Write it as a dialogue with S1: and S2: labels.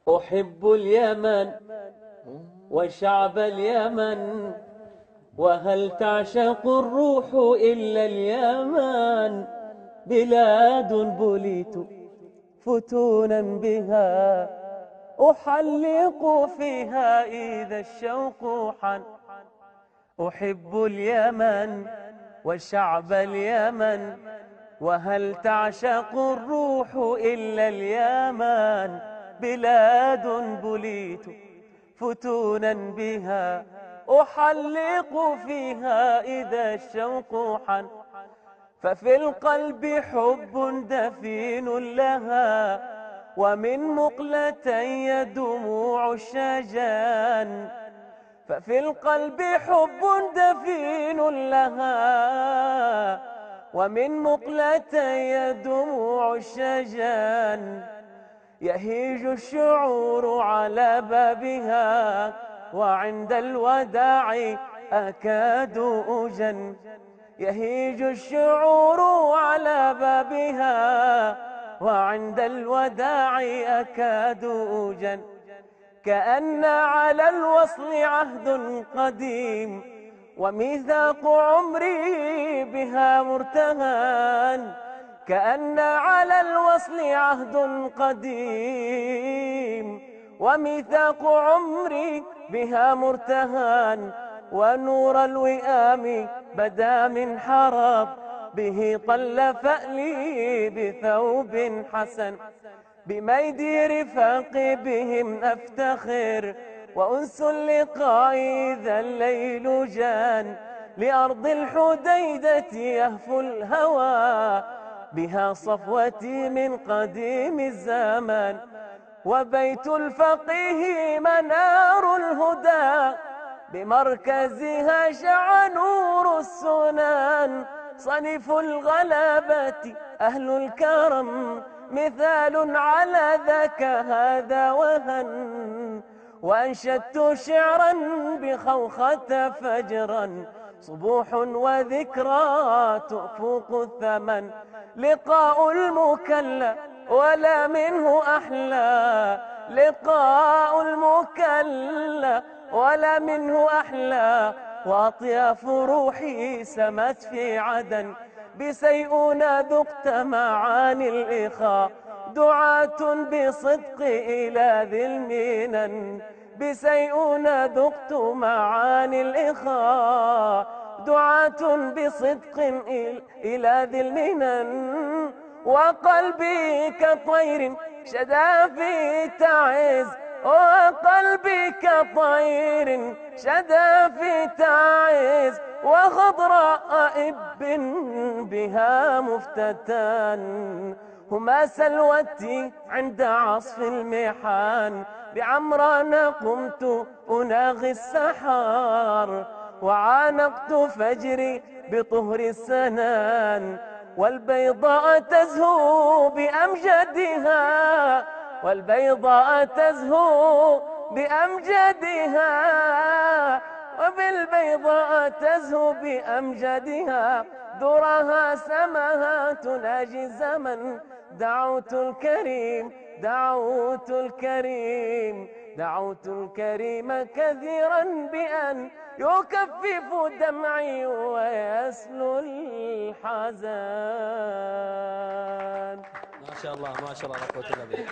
S1: أحب اليمن وشعب اليمن، وهل تعشق الروح إلا اليمن؟ بلاد بليت فتونا بها، أحلق فيها إذا الشوق حن. أحب اليمن وشعب اليمن، وهل تعشق الروح إلا اليمن؟ بلاد بليت فتونا بها، أحلق فيها إذا الشوق حن. ففي القلب حب دفين لها، ومن مقلتي دموع الشجان. ففي القلب حب دفين لها، ومن مقلتي دموع الشجان. يهيج الشعور على بابها، وعند الوداع أكاد أجن. يهيج الشعور على بابها، وعند الوداع أكاد أجن. كأن على الوصل عهد قديم، وميثاق عمري بها مرتهن. كأن على الوصل عهد قديم، وميثاق عمري بها مرتهن. ونور الوئام بدا من حرب، به طل فألي بثوب حسن. بميدي رفاقي بهم أفتخر، وأنس اللقاء إذا الليل جان. لأرض الحديدة يهفو الهوى، بها صفوتي من قديم الزمان. وبيت الفقيه منار الهدى، بمركزها شع نور السنان. صنف الغلابة أهل الكرم، مثال على ذاك هذا وهن. وأنشدت شعرا بخوخة فجرا، صبوح وذكرى تفوق الثمن. لقاء المكلا ولا منه أحلى، لقاء المكلا ولا منه أحلى. وأطياف روحي سمت في عدن، بسيئنا ذقت معاني الإخاء. دعاة بصدق إلى ذي المنن، بسيئنا ذقت معاني الإخاء. دعاة بصدق إلى ذي المنن. وقلبي كطير شدا في تعز، وقلبي كطير شدا في تعز. وخضراء إب بها مفتتان، هما سلوتي عند عصف المحان. بعمران قمت أناغي السحار، وعانقت فجري بطهر السنان. والبيضاء تزهو بأمجدها، والبيضاء تزهو بأمجدها. وبالبيضاء تزهو بأمجدها، ذرها سماها تناجي الزمن. دعوت الكريم دعوت الكريم دعوت الكريم كثيرا بأن يكفف دمعي ويسلو الحزان.
S2: ما شاء الله ما شاء الله، لا قوة إلا بالله.